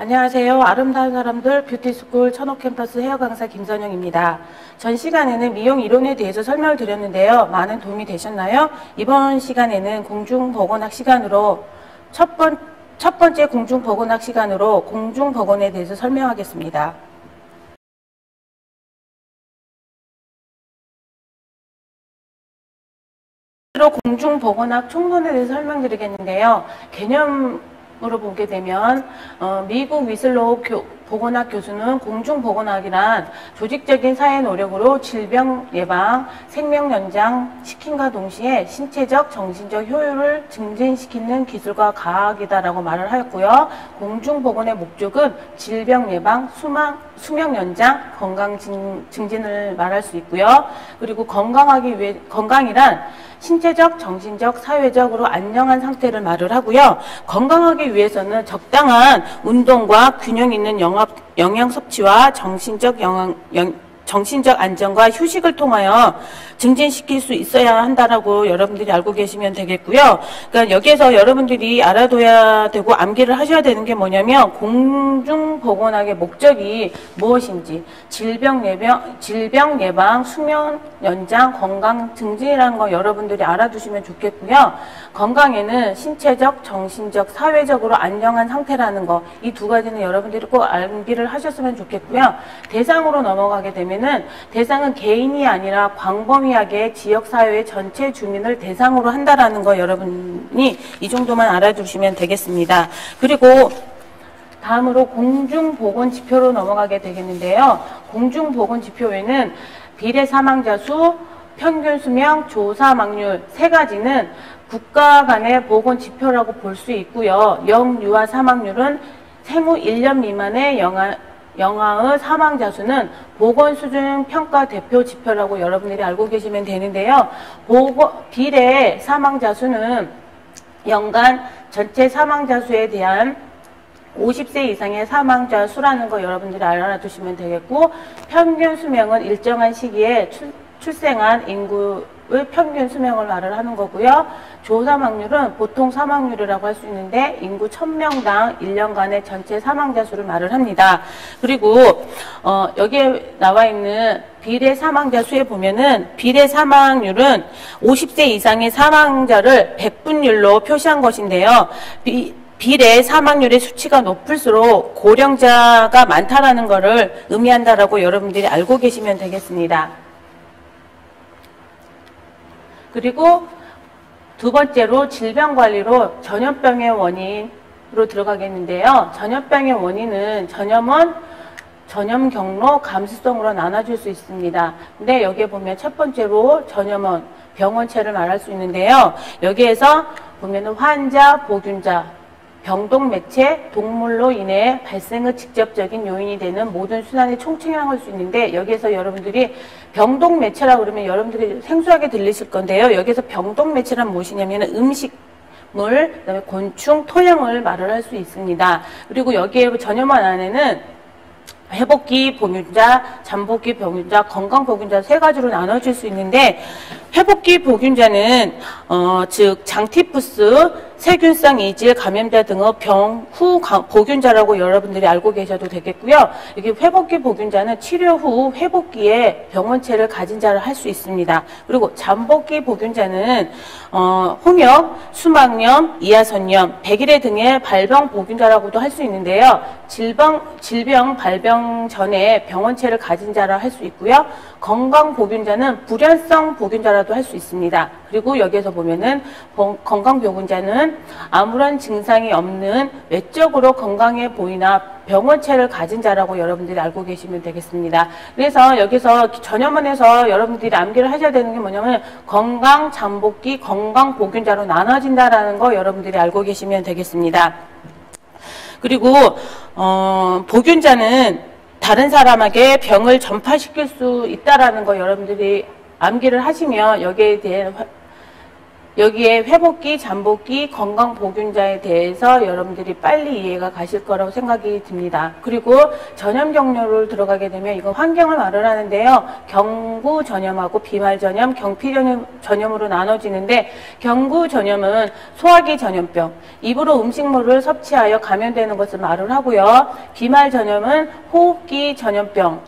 안녕하세요. 아름다운 사람들 뷰티스쿨 천호캠퍼스 헤어 강사 김선영입니다. 전 시간에는 미용 이론에 대해서 설명을 드렸는데요. 많은 도움이 되셨나요? 이번 시간에는 공중보건학 시간으로 첫 번째 공중보건학 시간으로 공중보건에 대해서 설명하겠습니다. 공중보건학 총론에 대해서 설명드리겠는데요. 개념으로 보게 되면 미국 위슬로우 보건학 교수는 공중보건학이란 조직적인 사회 노력으로 질병 예방, 생명 연장 시킴과 동시에 신체적, 정신적 효율을 증진시키는 기술과 과학이다라고 말을 하였고요. 공중보건의 목적은 질병 예방, 수명 연장, 건강 증진을 말할 수 있고요. 그리고 건강이란 신체적, 정신적, 사회적으로 안녕한 상태를 말을 하고요. 건강하기 위해서는 적당한 운동과 균형 있는 영양 섭취와 정신적 안정과 휴식을 통하여 증진시킬 수 있어야 한다라고 여러분들이 알고 계시면 되겠고요. 그러니까 여기에서 여러분들이 알아둬야 되고 암기를 하셔야 되는 게 뭐냐면 공중보건학의 목적이 무엇인지 질병 예방, 수명 연장, 건강 증진이라는 거 여러분들이 알아두시면 좋겠고요. 건강에는 신체적, 정신적, 사회적으로 안녕한 상태라는 거 이 두 가지는 여러분들이 꼭 암기를 하셨으면 좋겠고요. 대상으로 넘어가게 되면은 대상은 개인이 아니라 광범위하게 지역사회 전체 주민을 대상으로 한다라는 거 여러분이 이 정도만 알아두시면 되겠습니다. 그리고 다음으로 공중보건지표로 넘어가게 되겠는데요. 공중보건지표에는 비례 사망자 수, 평균 수명, 조사망률 세 가지는 국가 간의 보건지표라고 볼 수 있고요. 영유아 사망률은 생후 1년 미만의 영아의 사망자 수는 보건수준 평가 대표 지표라고 여러분들이 알고 계시면 되는데요. 비례 사망자 수는 연간 전체 사망자 수에 대한 50세 이상의 사망자 수라는 거 여러분들이 알아두시면 되겠고, 평균 수명은 일정한 시기에 출생한 인구의 평균 수명을 말을 하는 거고요. 조사망률은 보통 사망률이라고 할 수 있는데 인구 1000명당 1년간의 전체 사망자 수를 말을 합니다. 그리고 여기에 나와 있는 비례 사망자 수에 보면은 비례 사망률은 50세 이상의 사망자를 백분율로 표시한 것인데요. 비례 사망률의 수치가 높을수록 고령자가 많다라는 것을 의미한다라고 여러분들이 알고 계시면 되겠습니다. 그리고 두 번째로 질병관리로 전염병의 원인으로 들어가겠는데요. 전염병의 원인은 전염원, 전염 경로, 감수성으로 나눠질 수 있습니다. 근데 여기에 보면 첫 번째로 전염원, 병원체를 말할 수 있는데요. 여기에서 보면은 환자, 보균자, 병동 매체, 동물로 인해 발생의 직접적인 요인이 되는 모든 순환의 총칭이라고 할 수 있는데, 여기에서 여러분들이 병동 매체라고 그러면 여러분들이 생소하게 들리실 건데요. 여기서 병동 매체란 무엇이냐면 음식물, 그다음에 곤충, 토양을 말을 할 수 있습니다. 그리고 여기에 전염원 안에는 회복기 보균자, 잠복기 보균자, 건강 보균자 세 가지로 나눠질 수 있는데, 회복기 보균자는 즉 장티푸스, 세균성 이질 감염자 등의 병 후 보균자라고 여러분들이 알고 계셔도 되겠고요. 여기 회복기 보균자는 치료 후 회복기에 병원체를 가진 자를 할 수 있습니다. 그리고 잠복기 보균자는 홍역, 수막염, 이하선염, 백일해 등의 발병 보균자라고도 할 수 있는데요. 질병 발병 전에 병원체를 가진 자라 할 수 있고요. 건강 보균자는 불연성 보균자라도 할 수 있습니다. 그리고 여기에서 보면은 건강 보균자는 아무런 증상이 없는 외적으로 건강해 보이나 병원체를 가진 자라고 여러분들이 알고 계시면 되겠습니다. 그래서 여기서 전염원에서 여러분들이 암기를 하셔야 되는 게 뭐냐면 건강 잠복기, 건강 보균자로 나눠진다라는 거 여러분들이 알고 계시면 되겠습니다. 그리고 보균자는 다른 사람에게 병을 전파시킬 수 있다라는 거 여러분들이 암기를 하시면 여기에 대한 여기에 회복기, 잠복기, 건강보균자에 대해서 여러분들이 빨리 이해가 가실 거라고 생각이 듭니다. 그리고 전염 경로를 들어가게 되면 이건 환경을 말을 하는데요. 경구 전염하고 비말 전염, 경피 전염으로 나눠지는데 경구 전염은 소화기 전염병, 입으로 음식물을 섭취하여 감염되는 것을 말을 하고요. 비말 전염은 호흡기 전염병,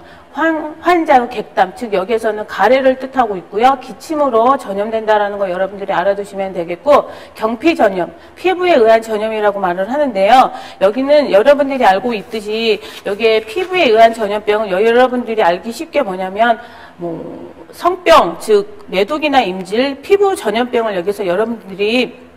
환자의 객담, 즉 여기에서는 가래를 뜻하고 있고요. 기침으로 전염된다라는 거 여러분들이 알아두시면 되겠고, 경피 전염, 피부에 의한 전염이라고 말을 하는데요. 여기는 여러분들이 알고 있듯이 여기에 피부에 의한 전염병은 여러분들이 알기 쉽게 뭐냐면 성병, 즉 메독이나 임질, 피부 전염병을 여기서 여러분들이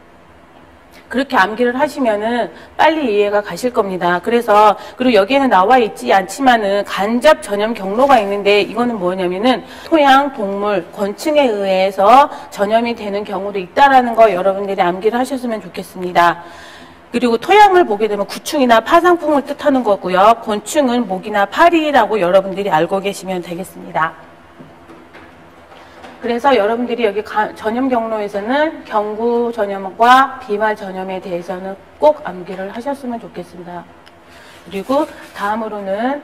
그렇게 암기를 하시면은 빨리 이해가 가실 겁니다. 그래서 그리고 여기에는 나와 있지 않지만은 간접 전염 경로가 있는데 이거는 뭐냐면은 토양, 동물, 곤충에 의해서 전염이 되는 경우도 있다라는 거 여러분들이 암기를 하셨으면 좋겠습니다. 그리고 토양을 보게 되면 구충이나 파상풍을 뜻하는 거고요. 곤충은 모기나 파리라고 여러분들이 알고 계시면 되겠습니다. 그래서 여러분들이 여기 전염 경로에서는 경구 전염과 비말 전염에 대해서는 꼭 암기를 하셨으면 좋겠습니다. 그리고 다음으로는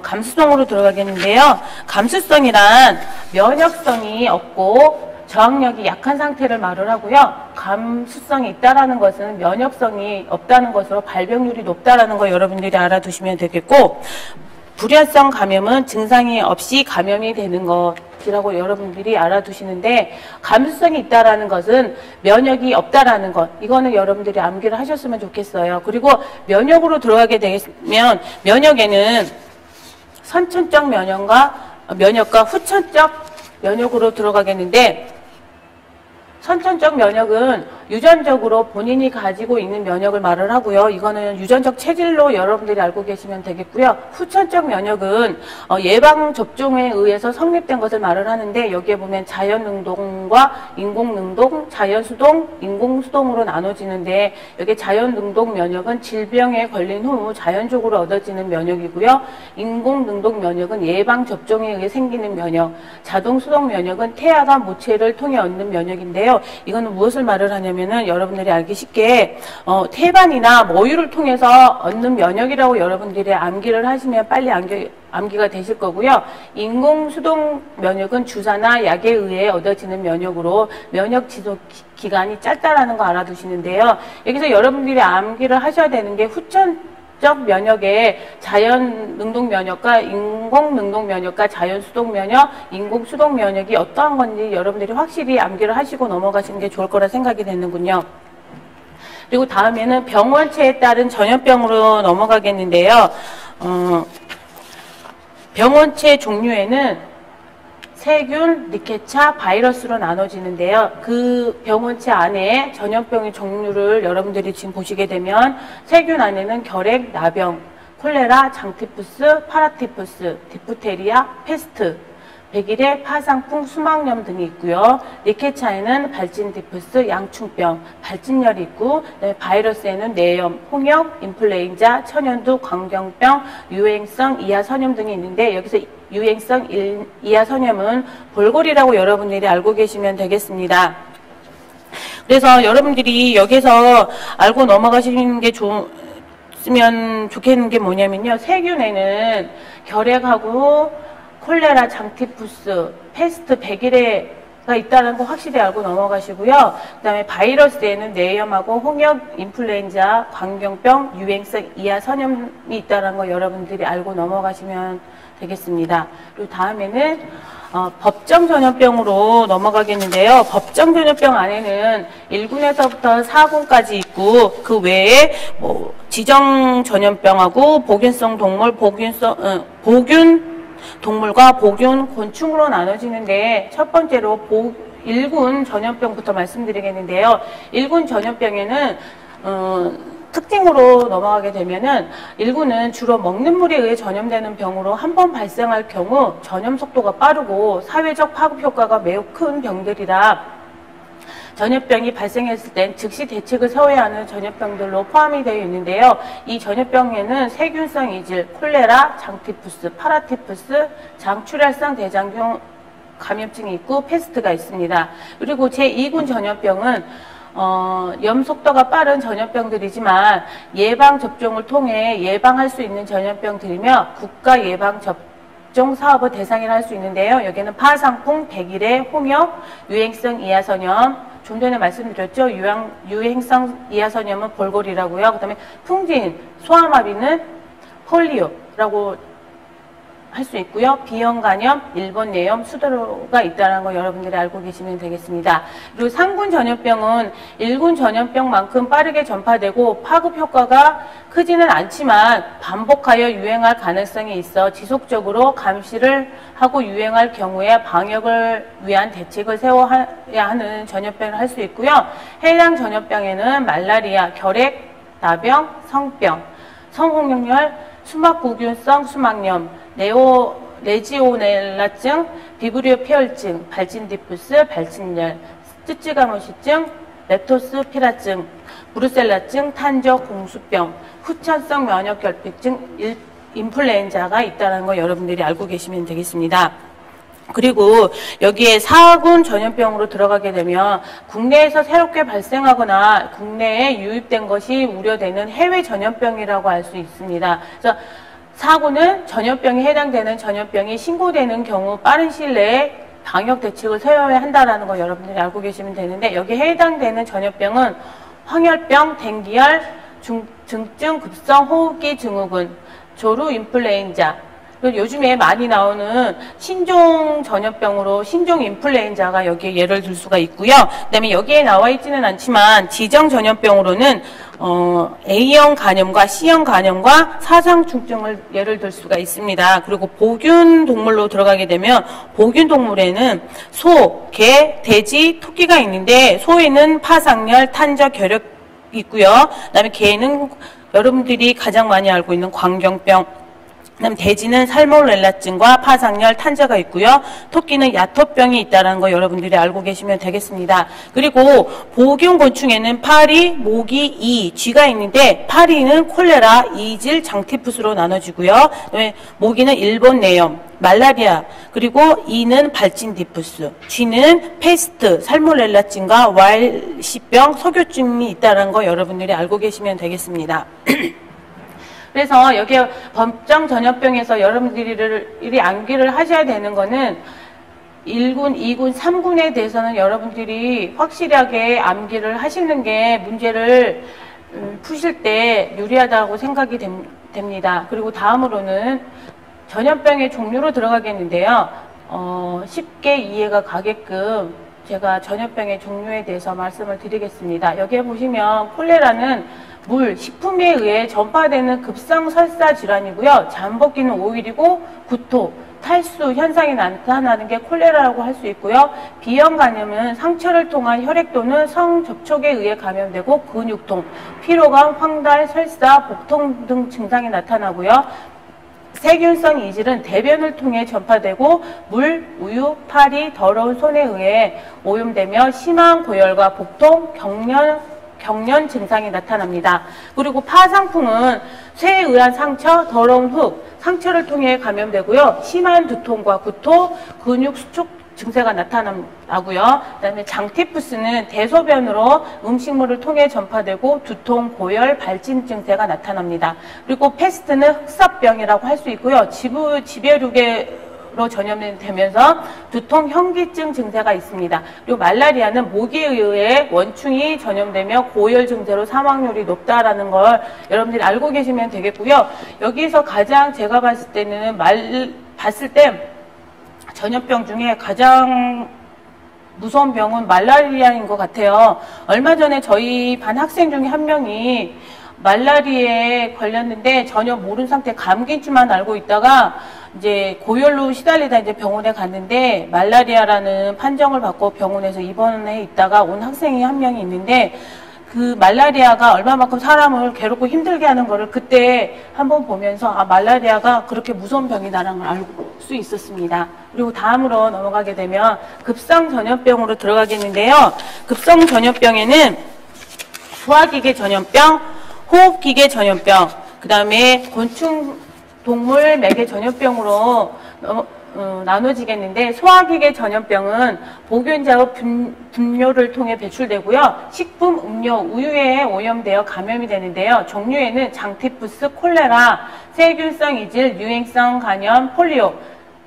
감수성으로 들어가겠는데요. 감수성이란 면역성이 없고 저항력이 약한 상태를 말을 하고요. 감수성이 있다라는 것은 면역성이 없다는 것으로 발병률이 높다라는 거 여러분들이 알아두시면 되겠고, 불연성 감염은 증상이 없이 감염이 되는 것이라고 여러분들이 알아두시는데, 감수성이 있다라는 것은 면역이 없다라는 것, 이거는 여러분들이 암기를 하셨으면 좋겠어요. 그리고 면역으로 들어가게 되면 면역에는 선천적 면역과 후천적 면역으로 들어가겠는데, 선천적 면역은 유전적으로 본인이 가지고 있는 면역을 말을 하고요. 이거는 유전적 체질로 여러분들이 알고 계시면 되겠고요. 후천적 면역은 예방접종에 의해서 성립된 것을 말을 하는데, 여기에 보면 자연능동과 인공능동, 자연수동, 인공수동으로 나눠지는데, 여기 자연능동 면역은 질병에 걸린 후 자연적으로 얻어지는 면역이고요. 인공능동 면역은 예방접종에 의해 생기는 면역, 자동수동 면역은 태아가 모체를 통해 얻는 면역인데요. 이거는 무엇을 말을 하냐면은 여러분들이 알기 쉽게 태반이나 모유를 통해서 얻는 면역이라고 여러분들이 암기를 하시면 빨리 암기가 되실 거고요. 인공수동 면역은 주사나 약에 의해 얻어지는 면역으로 면역 지속 기간이 짧다라는 거 알아두시는데요. 여기서 여러분들이 암기를 하셔야 되는 게 후천적 면역의 자연 능동 면역과 인공 능동 면역과 자연 수동 면역, 인공 수동 면역이 어떠한 건지 여러분들이 확실히 암기를 하시고 넘어가시는 게 좋을 거라 생각이 되는군요. 그리고 다음에는 병원체에 따른 전염병으로 넘어가겠는데요. 병원체 종류에는 세균, 리케차, 바이러스로 나눠지는데요. 그 병원체 안에 전염병의 종류를 여러분들이 지금 보시게 되면 세균 안에는 결핵, 나병, 콜레라, 장티푸스, 파라티푸스, 디프테리아, 페스트, 백일의 파상풍, 수막염 등이 있고요. 리케차에는 발진디푸스, 양충병, 발진열이 있고, 바이러스에는 뇌염, 홍역, 인플루엔자, 천연두, 광경병, 유행성 이하선염 등이 있는데, 여기서 유행성 이하선염은 볼골이라고 여러분들이 알고 계시면 되겠습니다. 그래서 여러분들이 여기서 알고 넘어가시는 게 좋으면 좋겠는 게 뭐냐면요. 세균에는 결핵하고 콜레라, 장티푸스, 페스트, 백일해가 있다는 거 확실히 알고 넘어가시고요. 그 다음에 바이러스에는 뇌염하고 홍역, 인플루엔자, 광경병, 유행성 이하선염이 있다는 거 여러분들이 알고 넘어가시면 되겠습니다. 그리고 다음에는 법정 전염병으로 넘어가겠는데요. 법정 전염병 안에는 1군에서부터 4군까지 있고, 그 외에 지정 전염병하고 보균성 동물, 보균 동물과 보균 곤충으로 나눠지는데, 첫 번째로 1군 전염병부터 말씀드리겠는데요. 1군 전염병에는 특징으로 넘어가게 되면은 1군은 주로 먹는 물에 의해 전염되는 병으로 한 번 발생할 경우 전염 속도가 빠르고 사회적 파급 효과가 매우 큰 병들이라 전염병이 발생했을 땐 즉시 대책을 세워야 하는 전염병들로 포함이 되어 있는데요. 이 전염병에는 세균성 이질, 콜레라, 장티푸스, 파라티푸스, 장출혈성 대장균 감염증이 있고 패스트가 있습니다. 그리고 제2군 전염병은 염속도가 빠른 전염병들이지만 예방접종을 통해 예방할 수 있는 전염병들이며 국가 예방접종 사업의 대상이라 할 수 있는데요. 여기는 파상풍, 백일해, 홍역, 유행성 이하선염, 좀 전에 말씀드렸죠. 유행성 이하선염은 볼골이라고요. 그 다음에 풍진, 소아마비는 폴리오라고 할 수 있고요. B형 간염, 일본 뇌염, 수도가 있다는 거 여러분들이 알고 계시면 되겠습니다. 그리고 3군 전염병은 1군 전염병만큼 빠르게 전파되고 파급 효과가 크지는 않지만 반복하여 유행할 가능성이 있어 지속적으로 감시를 하고 유행할 경우에 방역을 위한 대책을 세워야 하는 전염병을 할 수 있고요. 해당 전염병에는 말라리아, 결핵, 나병, 성병, 성홍열열, 수막구균성 수막염, 레지오넬라증, 비브리오 폐혈증, 발진디푸스, 발진열, 쯔쯔가모시증, 렙토스피라증, 브루셀라증, 탄저 공수병, 후천성 면역결핍증, 인플루엔자가 있다는 거 여러분들이 알고 계시면 되겠습니다. 그리고 여기에 4군 전염병으로 들어가게 되면 국내에서 새롭게 발생하거나 국내에 유입된 것이 우려되는 해외 전염병이라고 할 수 있습니다. 그래서 4군은 전염병에 해당되는 전염병이 신고되는 경우 빠른 시일 내에 방역 대책을 세워야 한다는 거 여러분들이 알고 계시면 되는데 여기에 해당되는 전염병은 황열병, 댕기열, 중증 급성 호흡기 증후군, 조루 인플루엔자, 요즘에 많이 나오는 신종 전염병으로 신종 인플루엔자가 여기에 예를 들 수가 있고요. 그다음에 여기에 나와 있지는 않지만 지정 전염병으로는 A형 간염과 C형 간염과 사상충증을 예를 들 수가 있습니다. 그리고 보균 동물로 들어가게 되면 보균 동물에는 소, 개, 돼지, 토끼가 있는데 소에는 파상열, 탄저, 결핵이 있고요. 그다음에 개는 여러분들이 가장 많이 알고 있는 광경병, 그다음 돼지는 살모넬라증과 파상열, 탄저가 있고요. 토끼는 야토병이 있다는 거 여러분들이 알고 계시면 되겠습니다. 그리고 보균 곤충에는 파리, 모기, 이, 쥐가 있는데 파리는 콜레라, 이질, 장티푸스로 나눠지고요. 모기는 일본 뇌염, 말라리아, 그리고 이는 발진디푸스, 쥐는 페스트, 살모넬라증과 와일시병, 석유증이 있다는 거 여러분들이 알고 계시면 되겠습니다. 그래서 여기에 법정 전염병에서 여러분들이 암기를 하셔야 되는 거는 1군, 2군, 3군에 대해서는 여러분들이 확실하게 암기를 하시는 게 문제를 푸실 때 유리하다고 생각이 됩니다. 그리고 다음으로는 전염병의 종류로 들어가겠는데요. 쉽게 이해가 가게끔 제가 전염병의 종류에 대해서 말씀을 드리겠습니다. 여기에 보시면 콜레라는 물, 식품에 의해 전파되는 급성설사 질환이고요. 잠복기는 5일이고 구토, 탈수 현상이 나타나는 게 콜레라라고 할 수 있고요. B형 간염은 상처를 통한 혈액 또는 성접촉에 의해 감염되고 근육통, 피로감, 황달, 설사, 복통 등 증상이 나타나고요. 세균성 이질은 대변을 통해 전파되고 물, 우유, 파리, 더러운 손에 의해 오염되며 심한 고열과 복통, 경련 증상이 나타납니다. 그리고 파상풍은 쇠에 의한 상처, 더러운 흙, 상처를 통해 감염되고요. 심한 두통과 구토, 근육 수축 증세가 나타나고요. 그다음에 장티푸스는 대소변으로 음식물을 통해 전파되고 두통, 고열, 발진 증세가 나타납니다. 그리고 패스트는 흑사병이라고 할 수 있고요. 지배류계로 전염되면서 두통, 현기증 증세가 있습니다. 그리고 말라리아는 모기에 의해 원충이 전염되며 고열 증세로 사망률이 높다라는 걸 여러분들이 알고 계시면 되겠고요. 여기서 가장 제가 봤을 때는 전염병 중에 가장 무서운 병은 말라리아인 것 같아요. 얼마 전에 저희 반 학생 중에 한 명이 말라리아에 걸렸는데 전혀 모르는 상태 감기인 줄만 알고 있다가 이제 고열로 시달리다 이제 병원에 갔는데 말라리아라는 판정을 받고 병원에서 입원해 있다가 온 학생이 한 명이 있는데 그 말라리아가 얼마만큼 사람을 괴롭고 힘들게 하는 거를 그때 한번 보면서 아 말라리아가 그렇게 무서운 병이다라는 걸 알 수 있었습니다. 그리고 다음으로 넘어가게 되면 급성 전염병으로 들어가겠는데요. 급성 전염병에는 소화기계 전염병, 호흡기계 전염병, 그 다음에 곤충, 동물, 매개 전염병으로 나눠지겠는데, 소화기계 전염병은 보균자의 분뇨를 통해 배출되고요. 식품, 음료, 우유에 오염되어 감염이 되는데요. 종류에는 장티푸스, 콜레라, 세균성 이질, 유행성 간염, 폴리오,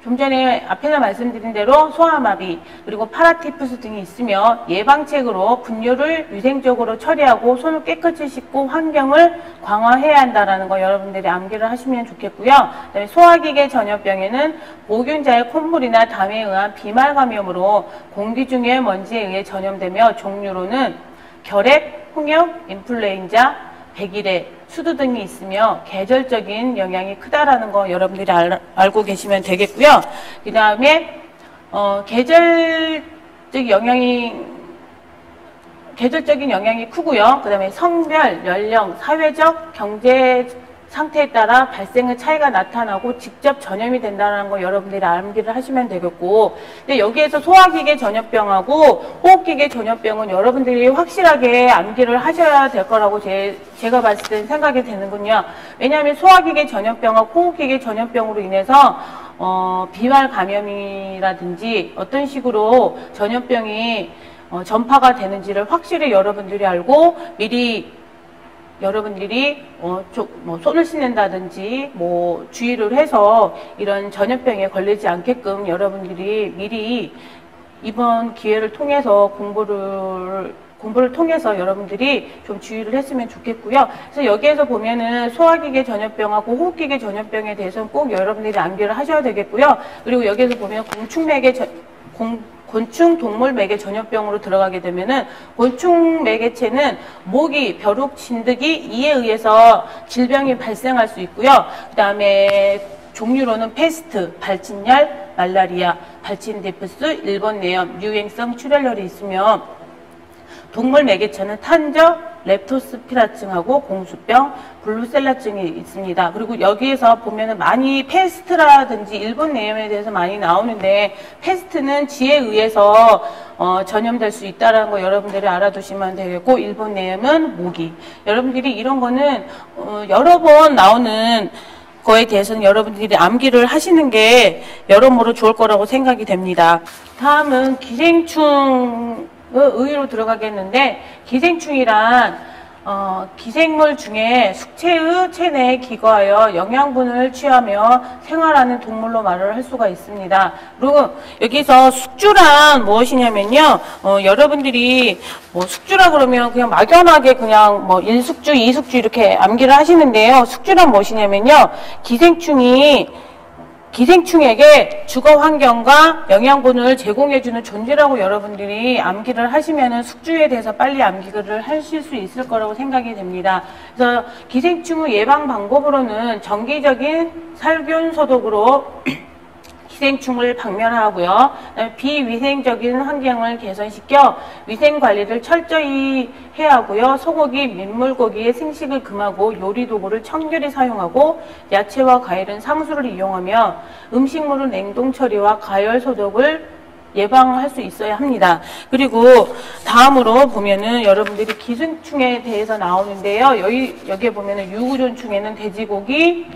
좀 전에 앞에서 말씀드린 대로 소아마비, 그리고 파라티푸스 등이 있으며, 예방책으로 분뇨를 위생적으로 처리하고 손을 깨끗이 씻고 환경을 강화해야 한다는 거 여러분들이 암기를 하시면 좋겠고요. 그다음에 소화기계 전염병에는 보균자의 콧물이나 담에 의한 비말 감염으로 공기 중의 먼지에 의해 전염되며, 종류로는 결핵, 홍역, 인플루엔자, 백일해, 수두 등이 있으며 계절적인 영향이 크다라는 거 여러분들이 알고 계시면 되겠고요. 그 다음에 계절적인 영향이 크고요. 그 다음에 성별, 연령, 사회적, 경제 상태에 따라 발생의 차이가 나타나고 직접 전염이 된다는 거 여러분들이 암기를 하시면 되겠고, 근데 여기에서 소화기계 전염병하고 호흡기계 전염병은 여러분들이 확실하게 암기를 하셔야 될 거라고 제가 봤을 때 생각이 되는군요. 왜냐하면 소화기계 전염병하고 호흡기계 전염병으로 인해서 비말 감염이라든지 어떤 식으로 전염병이 전파가 되는지를 확실히 여러분들이 알고 미리 여러분들이 손을 씻는다든지 주의를 해서 이런 전염병에 걸리지 않게끔 여러분들이 미리 이번 기회를 통해서 공부를 통해서 여러분들이 좀 주의를 했으면 좋겠고요. 그래서 여기에서 보면은 소화기계 전염병하고 호흡기계 전염병에 대해서는 꼭 여러분들이 암기를 하셔야 되겠고요. 그리고 여기에서 보면 곤충 동물 매개 전염병으로 들어가게 되면은, 곤충 매개체는 모기, 벼룩, 진드기 이에 의해서 질병이 발생할 수 있고요. 그 다음에 종류로는 페스트, 발진열, 말라리아, 발진디푸스, 일본내염, 유행성 출혈열이 있으며, 동물 매개체는 탄저, 렙토스피라증하고 공수병, 블루셀라증이 있습니다. 그리고 여기에서 보면은 많이 페스트라든지 일본 내염에 대해서 많이 나오는데, 페스트는 지에 의해서 전염될 수 있다는 거 여러분들이 알아두시면 되겠고, 일본 내염은 모기. 여러분들이 이런 거는 여러 번 나오는 거에 대해서는 여러분들이 암기를 하시는 게 여러모로 좋을 거라고 생각이 됩니다. 다음은 기생충 의로 들어가겠는데, 기생충이란 기생물 중에 숙체의 체내에 기거하여 영양분을 취하며 생활하는 동물로 말을 할 수가 있습니다. 그리고 여기서 숙주란 무엇이냐면요, 여러분들이 숙주라 그러면 그냥 막연하게 그냥 1숙주, 2숙주 이렇게 암기를 하시는데요. 숙주란 무엇이냐면요, 기생충에게 주거 환경과 영양분을 제공해주는 존재라고 여러분들이 암기를 하시면은 숙주에 대해서 빨리 암기를 하실 수 있을 거라고 생각이 됩니다. 그래서 기생충의 예방 방법으로는 정기적인 살균 소독으로 기생충을 박멸하고요. 비위생적인 환경을 개선시켜 위생관리를 철저히 해야 하고요. 소고기, 민물고기의 생식을 금하고 요리도구를 청결히 사용하고, 야채와 과일은 상수를 이용하며 음식물은 냉동처리와 가열 소독을 예방할 수 있어야 합니다. 그리고 다음으로 보면은 여러분들이 기생충에 대해서 나오는데요. 여기에 보면은 유구존충에는 돼지고기,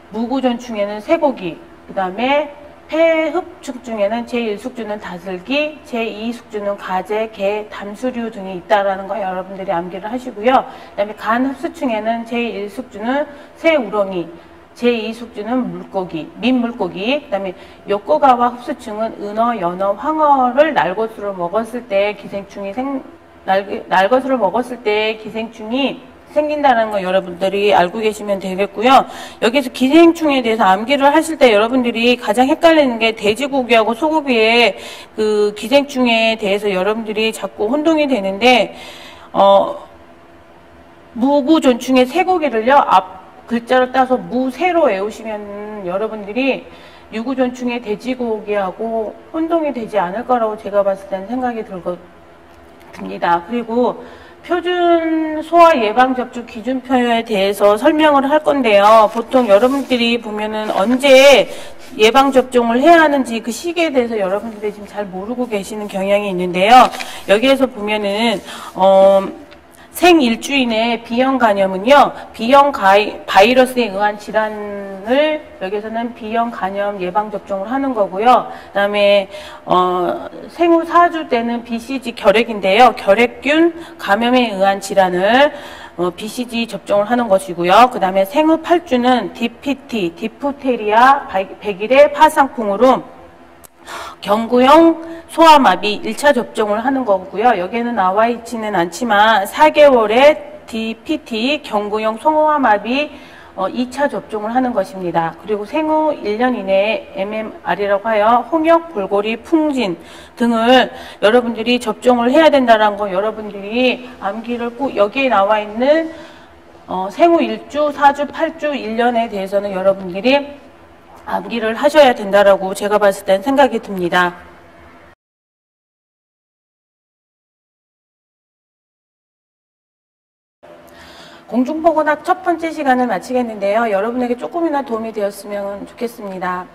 무구존충에는 쇠고기, 그 다음에 폐흡충 중에는 제1숙주는 다슬기, 제2숙주는 가재, 게, 담수류 등이 있다라는 거 여러분들이 암기를 하시고요. 그 다음에 간흡수충에는 제1숙주는 새우렁이, 제2숙주는 물고기, 민물고기, 그 다음에 요코가와 흡수충은 은어, 연어, 황어를 날것으로 먹었을 때 기생충이 생긴다는 거 여러분들이 알고 계시면 되겠고요. 여기서 기생충에 대해서 암기를 하실 때 여러분들이 가장 헷갈리는 게 돼지고기하고 소고기의 그 기생충에 대해서 여러분들이 자꾸 혼동이 되는데, 무구존충의 쇠고기를요, 앞 글자를 따서 무쇠로 외우시면 여러분들이 유구존충의 돼지고기하고 혼동이 되지 않을 거라고 제가 봤을 때는 생각이 듭니다. 그리고 표준 소아 예방접종 기준표에 대해서 설명을 할 건데요. 보통 여러분들이 보면은 언제 예방접종을 해야 하는지 그 시기에 대해서 여러분들이 지금 잘 모르고 계시는 경향이 있는데요. 여기에서 보면은, 생일주인의 B형 간염은요, B형 바이러스에 의한 질환 접종을 여기서는 B형 간염 예방 접종을 하는 거고요. 그다음에 생후 4주 때는 BCG 결핵인데요. 결핵균 감염에 의한 질환을 BCG 접종을 하는 것이고요. 그 다음에 생후 8주는 DPT, 디프테리아 100일의 파상풍으로 경구용 소아마비 1차 접종을 하는 거고요. 여기에는 나와 있지는 않지만 4개월에 DPT, 경구용 소아마비 2차 접종을 하는 것입니다. 그리고 생후 1년 이내에 MMR이라고 하여 홍역, 볼고리, 풍진 등을 여러분들이 접종을 해야 된다는 거 여러분들이 암기를 꼭 여기에 나와 있는 생후 1주, 4주, 8주, 1년에 대해서는 여러분들이 암기를 하셔야 된다라고 제가 봤을 땐 생각이 듭니다. 공중보건학 첫 번째 시간을 마치겠는데요. 여러분에게 조금이나 도움이 되었으면 좋겠습니다.